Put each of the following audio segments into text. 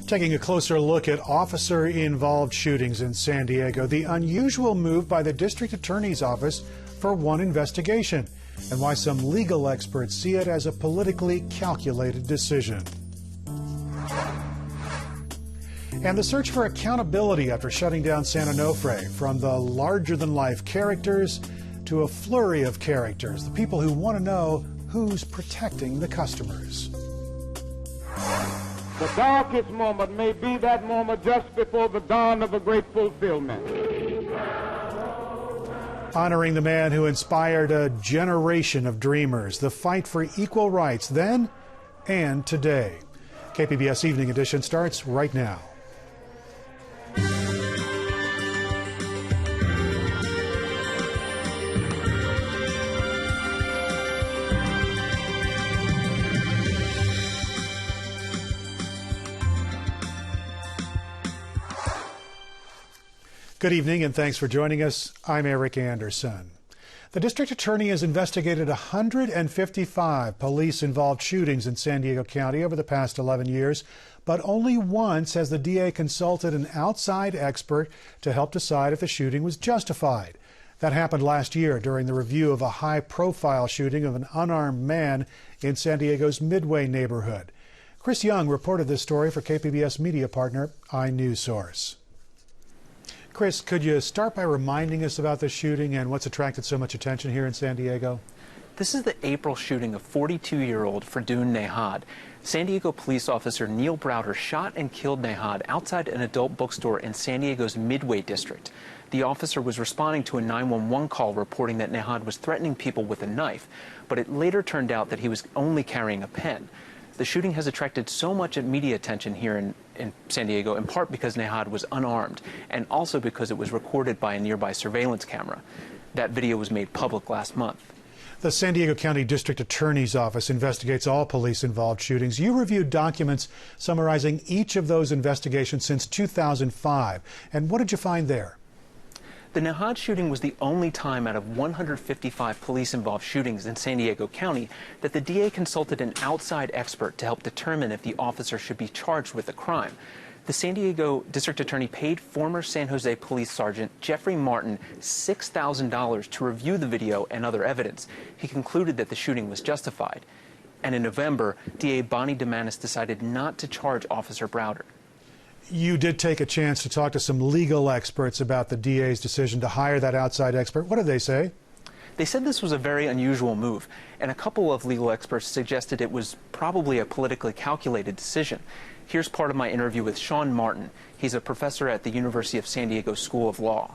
Taking a closer look at officer-involved shootings in San Diego, the unusual move by the district attorney's office for one investigation, and why some legal experts see it as a politically calculated decision. And the search for accountability after shutting down San Onofre, from the larger-than-life characters to a flurry of characters, the people who want to know who's protecting the customers. The darkest moment may be that moment just before the dawn of a great fulfillment. Honoring the man who inspired a generation of dreamers, the fight for equal rights then and today. KPBS Evening Edition starts right now. Good evening and thanks for joining us. I'm Eric Anderson. The district attorney has investigated 155 police-involved shootings in San Diego County over the past 11 years, but only once has the DA consulted an outside expert to help decide if the shooting was justified. That happened last year during the review of a high-profile shooting of an unarmed man in San Diego's Midway neighborhood. Chris Young reported this story for KPBS media partner iNewsSource. Chris, could you start by reminding us about this shooting and what's attracted so much attention here in San Diego? This is the April shooting of 42-year-old Fridoon Nehad. San Diego police officer Neil Browder shot and killed Nehad outside an adult bookstore in San Diego's Midway district. The officer was responding to a 911 call reporting that Nehad was threatening people with a knife, but it later turned out that he was only carrying a pen. The shooting has attracted so much media attention here in San Diego, in part because Nehad was unarmed, and also because it was recorded by a nearby surveillance camera. That video was made public last month. The San Diego County District Attorney's Office investigates all police-involved shootings. You reviewed documents summarizing each of those investigations since 2005. And what did you find there? The Nehad shooting was the only time out of 155 police-involved shootings in San Diego County that the DA consulted an outside expert to help determine if the officer should be charged with the crime. The San Diego District Attorney paid former San Jose Police Sergeant Jeffrey Martin $6,000 to review the video and other evidence. He concluded that the shooting was justified. And in November, DA Bonnie Dumanis decided not to charge Officer Browder. You did take a chance to talk to some legal experts about the DA's decision to hire that outside expert. What did they say? They said this was a very unusual move, and a couple of legal experts suggested it was probably a politically calculated decision. Here's part of my interview with Sean Martin. He's a professor at the University of San Diego School of Law.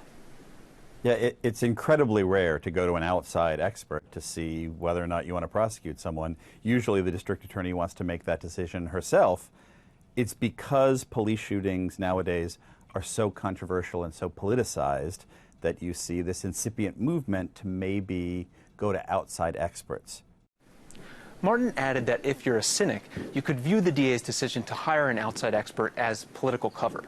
Yeah, it's incredibly rare to go to an outside expert to see whether or not you want to prosecute someone. Usually the district attorney wants to make that decision herself. It's because police shootings nowadays are so controversial and so politicized that you see this incipient movement to maybe go to outside experts. Martin added that if you're a cynic, you could view the DA's decision to hire an outside expert as political cover.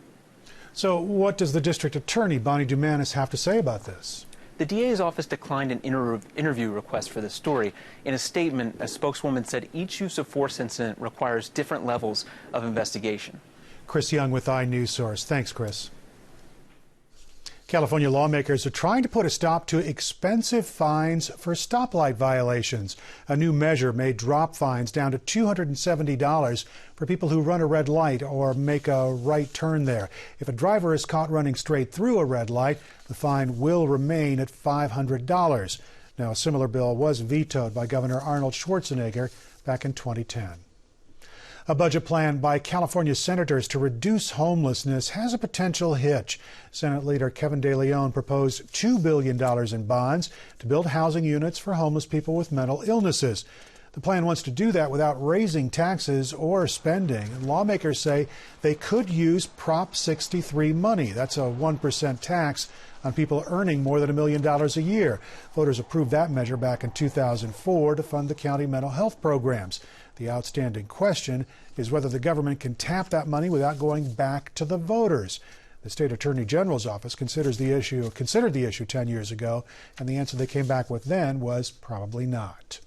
So what does the district attorney, Bonnie Dumanis, have to say about this? The DA's office declined an interview request for this story. In a statement, a spokeswoman said each use of force incident requires different levels of investigation. Chris Young with iNewsSource. Thanks, Chris. California lawmakers are trying to put a stop to expensive fines for stoplight violations. A new measure may drop fines down to $270 for people who run a red light or make a right turn there. If a driver is caught running straight through a red light, the fine will remain at $500. Now, a similar bill was vetoed by Governor Arnold Schwarzenegger back in 2010. A budget plan by California senators to reduce homelessness has a potential hitch. Senate Leader Kevin De Leon proposed $2 billion in bonds to build housing units for homeless people with mental illnesses. The plan wants to do that without raising taxes or spending. And lawmakers say they could use Prop 63 money. That's a 1% tax on people earning more than $1 million a year. Voters approved that measure back in 2004 to fund the county mental health programs. The outstanding question is whether the government can tap that money without going back to the voters. The state attorney general's office considered the issue 10 years ago, and the answer they came back with then was probably not.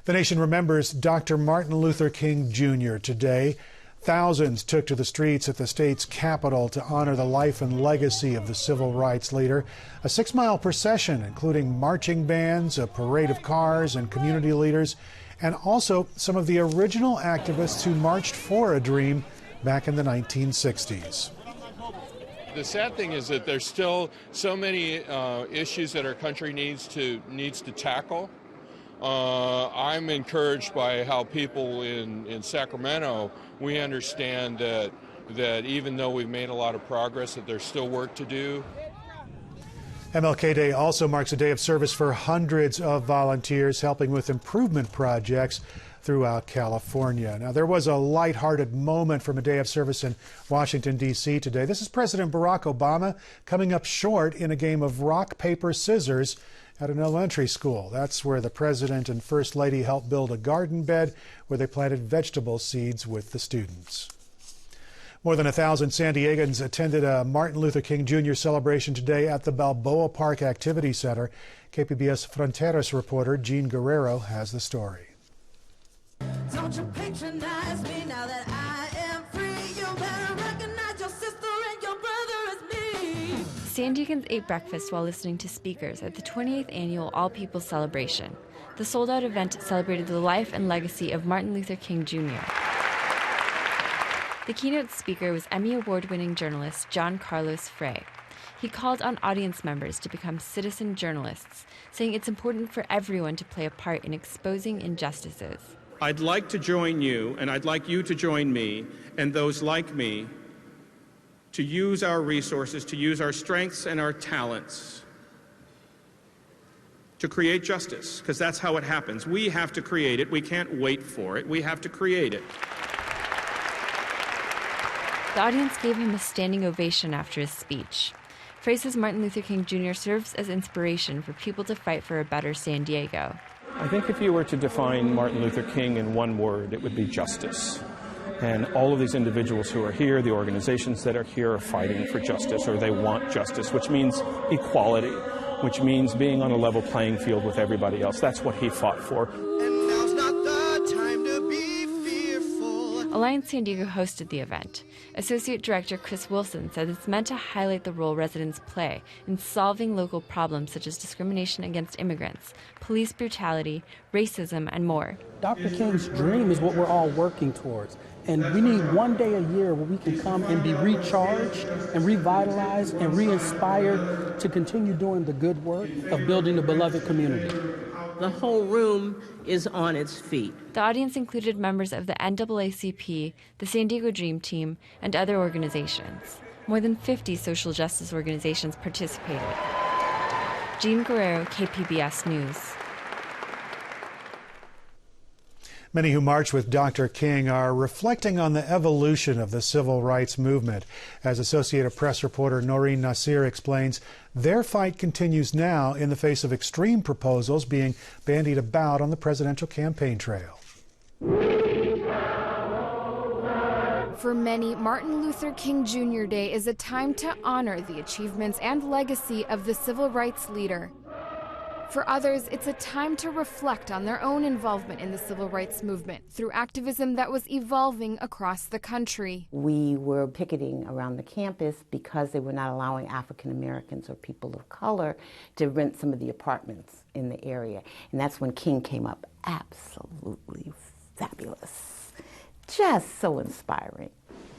The nation remembers Dr. Martin Luther King Jr. today. Thousands took to the streets at the state's capital to honor the life and legacy of the civil rights leader. A 6-mile procession, including marching bands, a parade of cars and community leaders, and also some of the original activists who marched for a dream back in the 1960s. The sad thing is that there's still so many issues that our country needs to tackle. I'm encouraged by how people in Sacramento, we understand that even though we've made a lot of progress, that there's still work to do. MLK Day also marks a day of service for hundreds of volunteers helping with improvement projects throughout California. Now, there was a lighthearted moment from a day of service in Washington, D.C. today. This is President Barack Obama coming up short in a game of rock, paper, scissors at an elementary school. That's where the president and first lady helped build a garden bed where they planted vegetable seeds with the students. More than 1,000 San Diegans attended a Martin Luther King Jr. celebration today at the Balboa Park Activity Center. KPBS Fronteras reporter Jean Guerrero has the story. Don't you patronize me now that I am free. You better recognize your sister and your brother as me. San Diegans ate breakfast while listening to speakers at the 28th annual All People Celebration. The sold-out event celebrated the life and legacy of Martin Luther King Jr. The keynote speaker was Emmy Award-winning journalist John Carlos Frey. He called on audience members to become citizen journalists, saying it's important for everyone to play a part in exposing injustices. I'd like to join you, and I'd like you to join me, and those like me, to use our resources, to use our strengths and our talents to create justice, because that's how it happens. We have to create it. We can't wait for it. We have to create it. The audience gave him a standing ovation after his speech. Frey says Martin Luther King Jr. serves as inspiration for people to fight for a better San Diego. I think if you were to define Martin Luther King in one word, it would be justice. And all of these individuals who are here, the organizations that are here, are fighting for justice, or they want justice, which means equality, which means being on a level playing field with everybody else. That's what he fought for. And now's not the time to be fearful. Alliance San Diego hosted the event. Associate Director Chris Wilson said it's meant to highlight the role residents play in solving local problems such as discrimination against immigrants, police brutality, racism, and more. Dr. King's dream is what we're all working towards. And we need one day a year where we can come and be recharged and revitalized and re-inspired to continue doing the good work of building a beloved community. The whole room is on its feet. The audience included members of the NAACP, the San Diego Dream Team, and other organizations. More than 50 social justice organizations participated. Jean Guerrero, KPBS News. Many who marched with Dr. King are reflecting on the evolution of the civil rights movement. As Associated Press reporter Noreen Nasir explains, their fight continues now in the face of extreme proposals being bandied about on the presidential campaign trail. For many, Martin Luther King Jr. Day is a time to honor the achievements and legacy of the civil rights leader. For others, it's a time to reflect on their own involvement in the civil rights movement through activism that was evolving across the country. We were picketing around the campus because they were not allowing African Americans or people of color to rent some of the apartments in the area. And that's when King came up. Absolutely fabulous. Just so inspiring.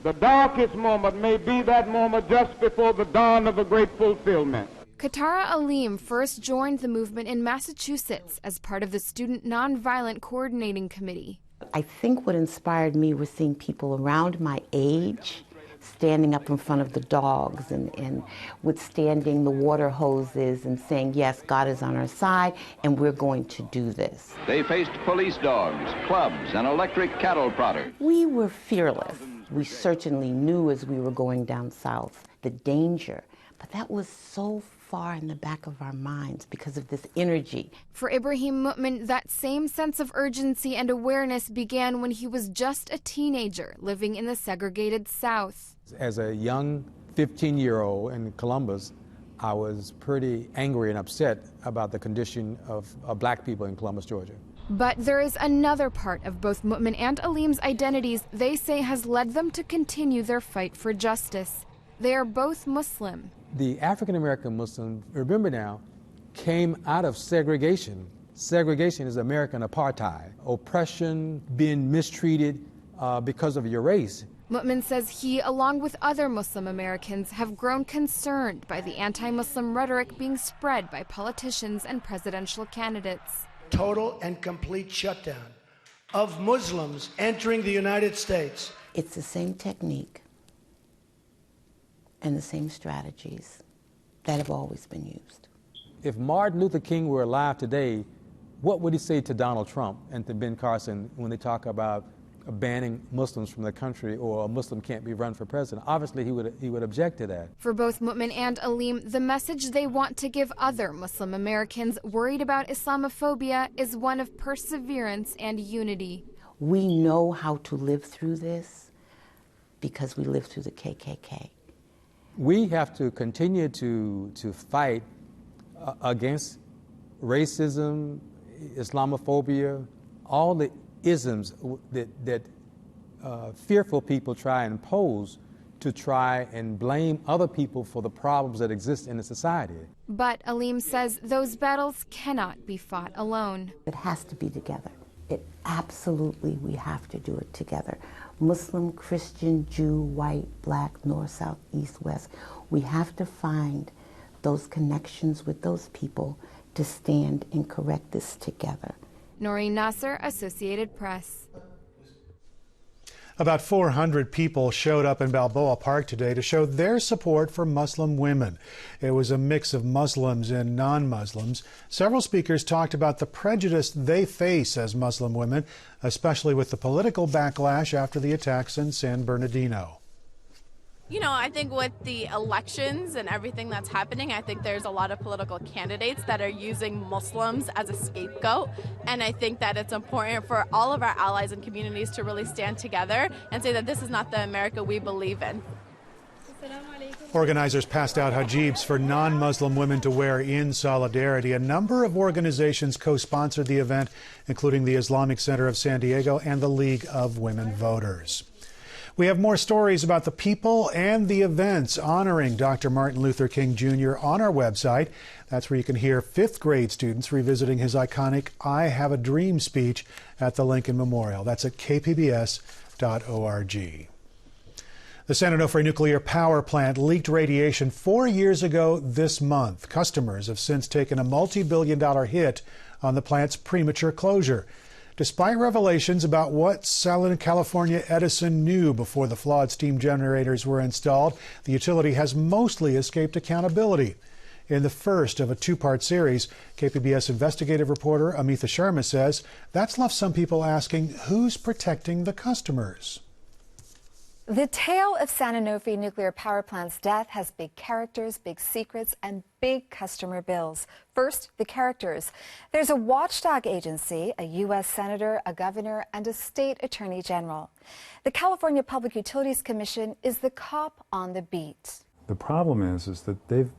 The darkest moment may be that moment just before the dawn of a great fulfillment. Katara Aleem first joined the movement in Massachusetts as part of the Student Nonviolent Coordinating Committee. I think what inspired me was seeing people around my age standing up in front of the dogs and withstanding the water hoses and saying, yes, God is on our side and we're going to do this. They faced police dogs, clubs, and electric cattle prodders. We were fearless. We certainly knew as we were going down south the danger, but that was so far in the back of our minds because of this energy. For Ibrahim Mu'min, that same sense of urgency and awareness began when he was just a teenager living in the segregated South. As a young 15-year-old in Columbus, I was pretty angry and upset about the condition of black people in Columbus, Georgia. But there is another part of both Mutman and Aleem's identities they say has led them to continue their fight for justice. They are both Muslim. The African American Muslims, remember now, came out of segregation. Segregation is American apartheid, oppression, being mistreated because of your race. Mutman says he, along with other Muslim Americans, have grown concerned by the anti-Muslim rhetoric being spread by politicians and presidential candidates. Total and complete shutdown of Muslims entering the United States. It's the same technique and the same strategies that have always been used. If Martin Luther King were alive today, what would he say to Donald Trump and to Ben Carson when they talk about banning Muslims from the country, or a Muslim can't be run for president? Obviously, he would object to that. For both Mutman and Aleem, the message they want to give other Muslim Americans worried about Islamophobia is one of perseverance and unity. We know how to live through this because we lived through the KKK. We have to continue to fight against racism, Islamophobia, all the isms that fearful people try and impose to try and blame other people for the problems that exist in the society. But Aleem says those battles cannot be fought alone. It has to be together. Absolutely, we have to do it together. Muslim, Christian, Jew, white, black, north, south, east, west. We have to find those connections with those people to stand and correct this together. Noreen Nasser, Associated Press. About 400 people showed up in Balboa Park today to show their support for Muslim women. It was a mix of Muslims and non-Muslims. Several speakers talked about the prejudice they face as Muslim women, especially with the political backlash after the attacks in San Bernardino. You know, I think with the elections and everything that's happening, I think there's a lot of political candidates that are using Muslims as a scapegoat. And I think that it's important for all of our allies and communities to really stand together and say that this is not the America we believe in. Organizers passed out hijabs for non-Muslim women to wear in solidarity. A number of organizations co-sponsored the event, including the Islamic Center of San Diego and the League of Women Voters. We have more stories about the people and the events honoring Dr. Martin Luther King Jr. on our website. That's where you can hear fifth grade students revisiting his iconic I Have a Dream speech at the Lincoln Memorial. That's at kpbs.org. The San Onofre nuclear power plant leaked radiation 4 years ago this month. Customers have since taken a multi-billion-dollar hit on the plant's premature closure. Despite revelations about what Southern California Edison knew before the flawed steam generators were installed, the utility has mostly escaped accountability. In the first of a two-part series, KPBS investigative reporter Amitha Sharma says that's left some people asking, who's protecting the customers? The tale of San Onofre nuclear power plant's death has big characters, big secrets, and big customer bills. First, the characters. There's a watchdog agency, a U.S. senator, a governor, and a state attorney general. The California Public Utilities Commission is the cop on the beat. The problem is that they've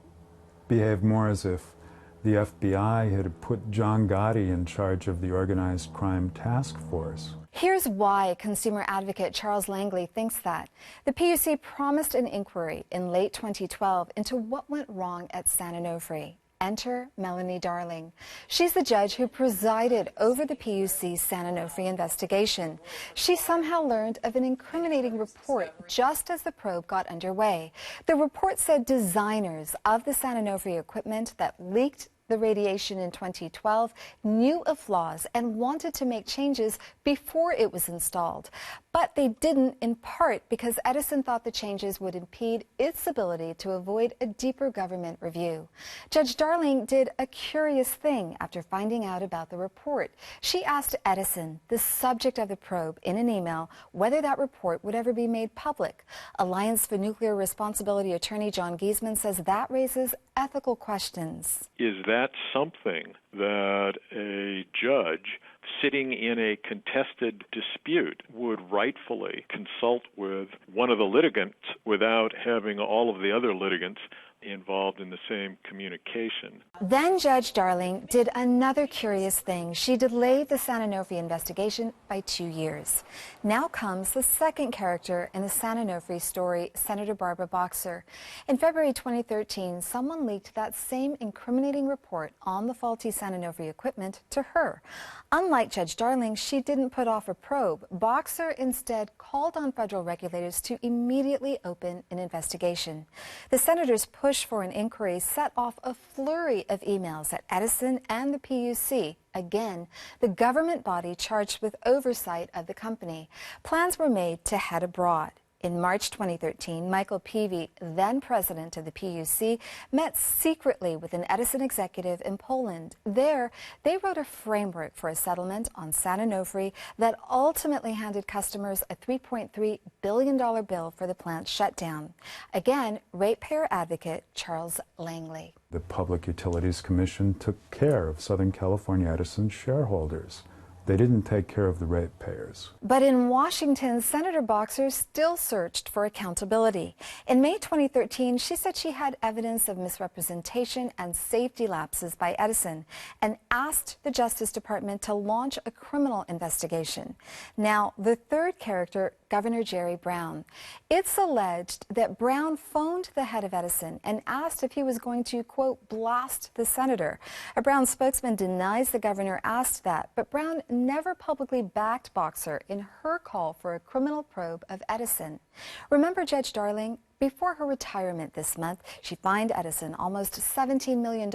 behaved more as if the FBI had put John Gotti in charge of the organized crime task force. Here's why consumer advocate Charles Langley thinks that. The PUC promised an inquiry in late 2012 into what went wrong at San Onofre. Enter Melanie Darling. She's the judge who presided over the PUC's San Onofre investigation. She somehow learned of an incriminating report just as the probe got underway. The report said designers of the San Onofre equipment that leaked the radiation in 2012 knew of flaws and wanted to make changes before it was installed. But they didn't, in part because Edison thought the changes would impede its ability to avoid a deeper government review. Judge Darling did a curious thing after finding out about the report. She asked Edison, the subject of the probe, in an email, whether that report would ever be made public. Alliance for Nuclear Responsibility attorney John Giesman says that raises ethical questions. Is that something that a judge sitting in a contested dispute would rightfully consult with one of the litigants without having all of the other litigants involved in the same communication. Then Judge Darling did another curious thing. She delayed the San Onofre investigation by 2 years. Now comes the second character in the San Onofre story, Senator Barbara Boxer. In February 2013, someone leaked that same incriminating report on the faulty San Onofre equipment to her. Unlike Judge Darling, she didn't put off a probe. Boxer instead called on federal regulators to immediately open an investigation. The senator's push for an inquiry set off a flurry of emails at Edison and the PUC. Again, the government body charged with oversight of the company. Plans were made to head abroad. In March 2013, Michael Peavy, then president of the PUC, met secretly with an Edison executive in Poland. There, they wrote a framework for a settlement on San Onofre that ultimately handed customers a $3.3 billion bill for the plant's shutdown. Again, ratepayer advocate Charles Langley. The Public Utilities Commission took care of Southern California Edison shareholders. They didn't take care of the ratepayers. But in Washington, Senator Boxer still searched for accountability. In May 2013, she said she had evidence of misrepresentation and safety lapses by Edison and asked the Justice Department to launch a criminal investigation. Now, the third character, Governor Jerry Brown. It's alleged that Brown phoned the head of Edison and asked if he was going to, quote, blast the senator. A Brown spokesman denies the governor asked that, but Brown never publicly backed Boxer in her call for a criminal probe of Edison. Remember Judge Darling? Before her retirement this month, she fined Edison almost $17 million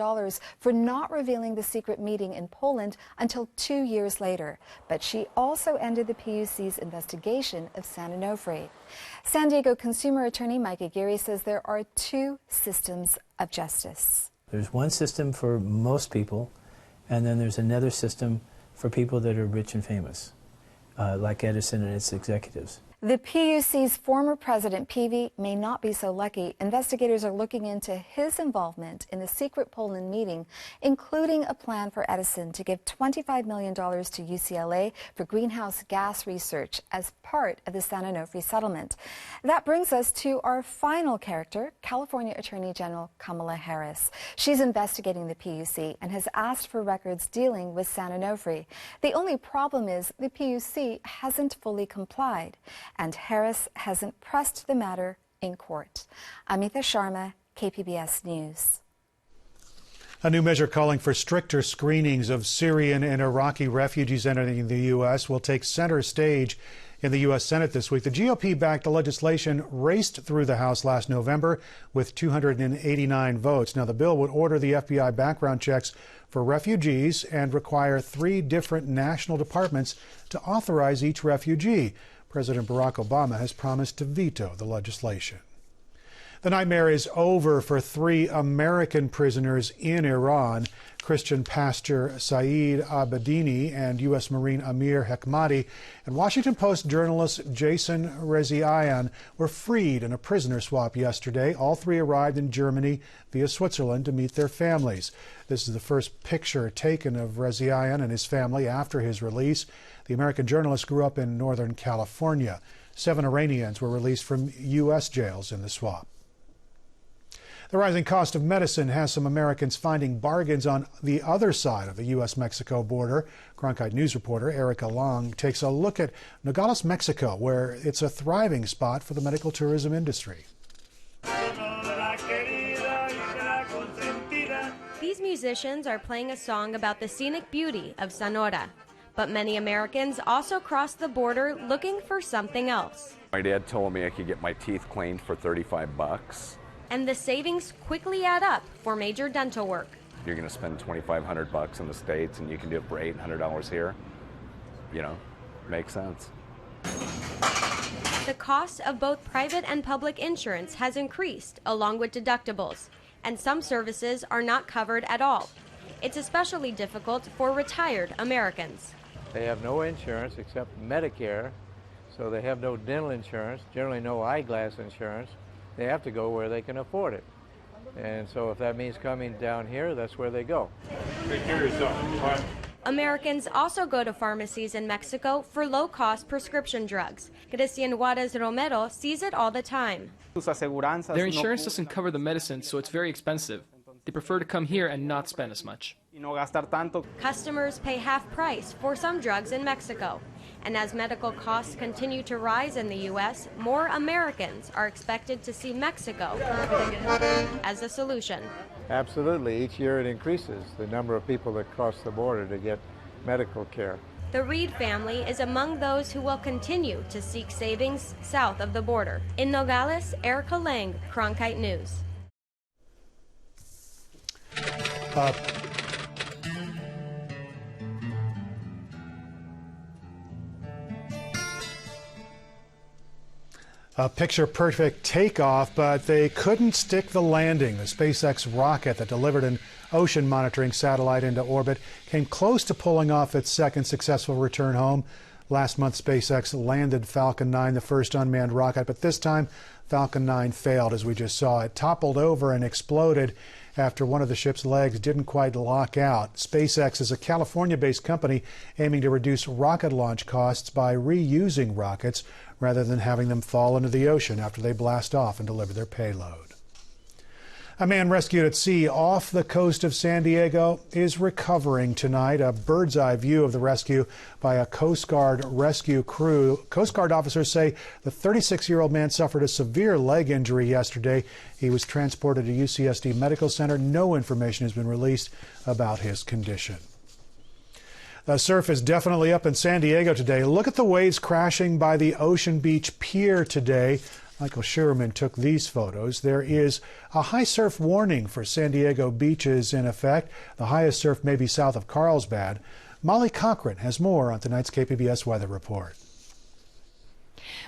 for not revealing the secret meeting in Poland until 2 years later. But she also ended the PUC's investigation of San Onofre. San Diego consumer attorney Mike Aguirre says there are two systems of justice. There's one system for most people, and then there's another system for people that are rich and famous, like Edison and its executives. The PUC's former president, Peavy, may not be so lucky. Investigators are looking into his involvement in the secret Poland meeting, including a plan for Edison to give $25 million to UCLA for greenhouse gas research as part of the San Onofre settlement. That brings us to our final character, California Attorney General Kamala Harris. She's investigating the PUC and has asked for records dealing with San Onofre. The only problem is the PUC hasn't fully complied, and Harris hasn't pressed the matter in court. Amita Sharma, KPBS News. A new measure calling for stricter screenings of Syrian and Iraqi refugees entering the U.S. will take center stage in the U.S. Senate this week. The GOP-backed legislation raced through the House last November with 289 votes. Now, the bill would order the FBI background checks for refugees and require 3 different national departments to authorize each refugee. President Barack Obama has promised to veto the legislation. The nightmare is over for 3 American prisoners in Iran. Christian pastor Saeed Abedini and U.S. Marine Amir Hekmati and Washington Post journalist Jason Rezaian were freed in a prisoner swap yesterday. All 3 arrived in Germany via Switzerland to meet their families. This is the first picture taken of Rezaian and his family after his release. The American journalist grew up in Northern California. 7 Iranians were released from U.S. jails in the swap. The rising cost of medicine has some Americans finding bargains on the other side of the U.S.-Mexico border. Cronkite News reporter Erica Long takes a look at Nogales, Mexico, where it's a thriving spot for the medical tourism industry. These musicians are playing a song about the scenic beauty of Sonora. But many Americans also cross the border looking for something else. My dad told me I could get my teeth cleaned for $35. And the savings quickly add up for major dental work. You're going to spend $2,500 in the States and you can do it for $800 here. You know, makes sense. The cost of both private and public insurance has increased along with deductibles, and some services are not covered at all. It's especially difficult for retired Americans. They have no insurance except Medicare, so they have no dental insurance, generally no eyeglass insurance. They have to go where they can afford it. And so if that means coming down here, that's where they go. Take care of yourself. Americans also go to pharmacies in Mexico for low-cost prescription drugs. Cristian Juarez Romero sees it all the time. Their insurance doesn't cover the medicine, so it's very expensive. They prefer to come here and not spend as much. Customers pay half price for some drugs in Mexico. And as medical costs continue to rise in the U.S., more Americans are expected to see Mexico as a solution. Absolutely. Each year it increases the number of people that cross the border to get medical care. The Reed family is among those who will continue to seek savings south of the border. In Nogales, Erica Lang, Cronkite News. A picture-perfect takeoff, but they couldn't stick the landing. The SpaceX rocket that delivered an ocean monitoring satellite into orbit came close to pulling off its second successful return home. Last month, SpaceX landed Falcon 9, the first unmanned rocket, but this time Falcon 9 failed, as we just saw. It toppled over and exploded after one of the ship's legs didn't quite lock out. SpaceX is a California-based company aiming to reduce rocket launch costs by reusing rockets rather than having them fall into the ocean after they blast off and deliver their payload. A man rescued at sea off the coast of San Diego is recovering tonight. A bird's eye view of the rescue by a Coast Guard rescue crew. Coast Guard officers say the 36-year-old man suffered a severe leg injury yesterday. He was transported to UCSD Medical Center. No information has been released about his condition. The surf is definitely up in San Diego today. Look at the waves crashing by the Ocean Beach Pier today. Michael Sherman took these photos. There is a high surf warning for San Diego beaches in effect. The highest surf may be south of Carlsbad. Molly Cochran has more on tonight's KPBS weather report.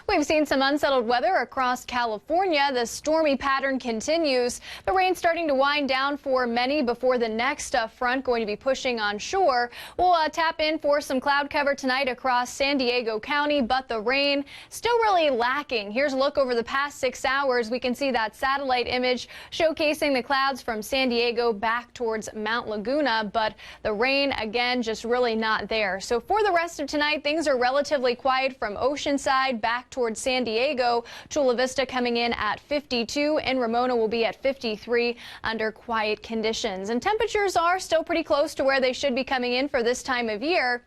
We've seen some unsettled weather across California. The stormy pattern continues. The rain starting to wind down for many before the next front going to be pushing on shore. We'll tap in for some cloud cover tonight across San Diego County, but the rain still really lacking. Here's a look over the past 6 hours. We can see that satellite image showcasing the clouds from San Diego back towards Mount Laguna, but the rain again just really not there. So for the rest of tonight, things are relatively quiet from Oceanside back towards San Diego. Chula Vista coming in at 52 and Ramona will be at 53 under quiet conditions. And temperatures are still pretty close to where they should be coming in for this time of year.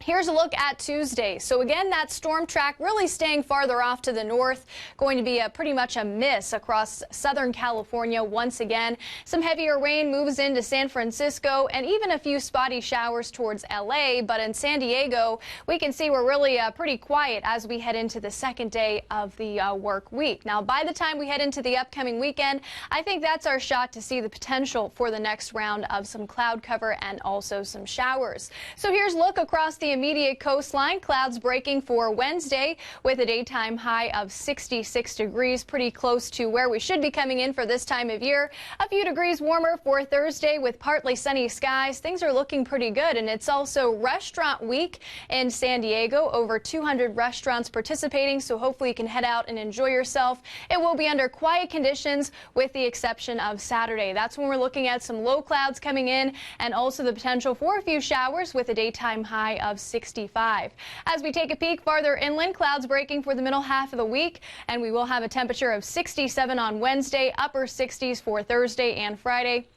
Here's a look at Tuesday. So again, that storm track really staying farther off to the north, going to be pretty much a miss across Southern California once again. Some heavier rain moves into San Francisco and even a few spotty showers towards LA. But in San Diego, we can see we're really pretty quiet as we head into the second day of the work week. Now, by the time we head into the upcoming weekend, I think that's our shot to see the potential for the next round of some cloud cover and also some showers. So here's a look across the immediate coastline. Clouds breaking for Wednesday with a daytime high of 66 degrees, pretty close to where we should be coming in for this time of year. A few degrees warmer for Thursday with partly sunny skies. Things are looking pretty good, and it's also restaurant week in San Diego. Over 200 restaurants participating, so hopefully you can head out and enjoy yourself. It will be under quiet conditions with the exception of Saturday. That's when we're looking at some low clouds coming in and also the potential for a few showers with a daytime high of 65. As we take a peek farther inland, clouds breaking for the middle half of the week, and we will have a temperature of 67 on Wednesday, upper 60s for Thursday and Friday,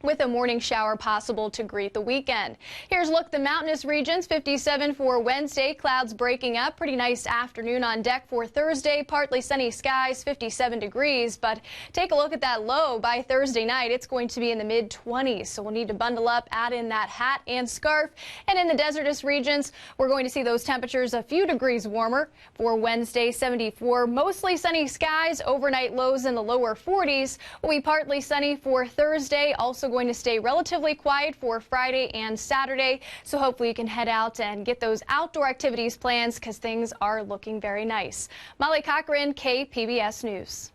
with a morning shower possible to greet the weekend. Here's a look at the mountainous regions. 57 for Wednesday, clouds breaking up. Pretty nice afternoon on deck for Thursday. Partly sunny skies, 57 degrees. But take a look at that low. By Thursday night, it's going to be in the mid-20s. So we'll need to bundle up, add in that hat and scarf. And in the desertous regions, we're going to see those temperatures a few degrees warmer for Wednesday, 74. Mostly sunny skies. Overnight lows in the lower 40s. Will be partly sunny for Thursday. Also going to stay relatively quiet for Friday and Saturday, so hopefully you can head out and get those outdoor activities plans because things are looking very nice. Molly Cochran, KPBS News.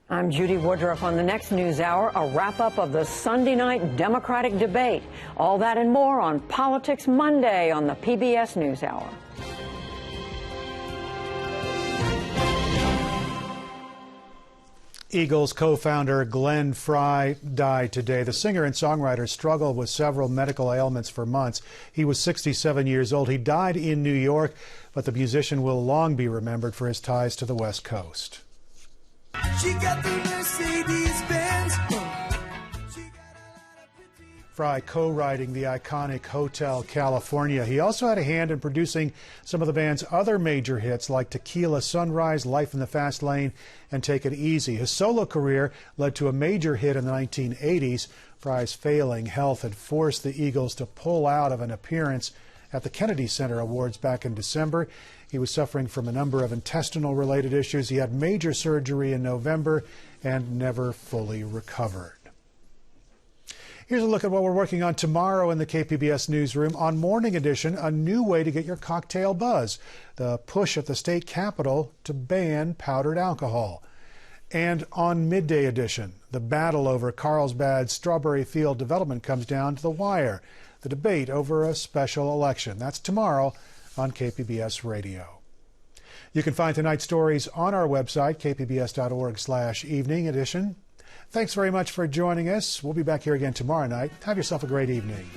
I'm Judy Woodruff. On the next News Hour, a wrap-up of the Sunday night Democratic debate. All that and more on Politics Monday on the PBS News Hour. Eagles co-founder Glenn Frey died today. The singer and songwriter struggled with several medical ailments for months. He was 67 years old. He died in New York, but the musician will long be remembered for his ties to the West Coast. She got the Mercedes-Benz. Frey co-writing the iconic Hotel California. He also had a hand in producing some of the band's other major hits like Tequila Sunrise, Life in the Fast Lane, and Take It Easy. His solo career led to a major hit in the 1980s. Frey's failing health had forced the Eagles to pull out of an appearance at the Kennedy Center Awards back in December. He was suffering from a number of intestinal-related issues. He had major surgery in November and never fully recovered. Here's a look at what we're working on tomorrow in the KPBS newsroom. On Morning Edition, a new way to get your cocktail buzz. The push at the state capitol to ban powdered alcohol. And on Midday Edition, the battle over Carlsbad's Strawberry Field development comes down to the wire. The debate over a special election. That's tomorrow on KPBS Radio. You can find tonight's stories on our website, kpbs.org/evening edition. Thanks very much for joining us. We'll be back here again tomorrow night. Have yourself a great evening.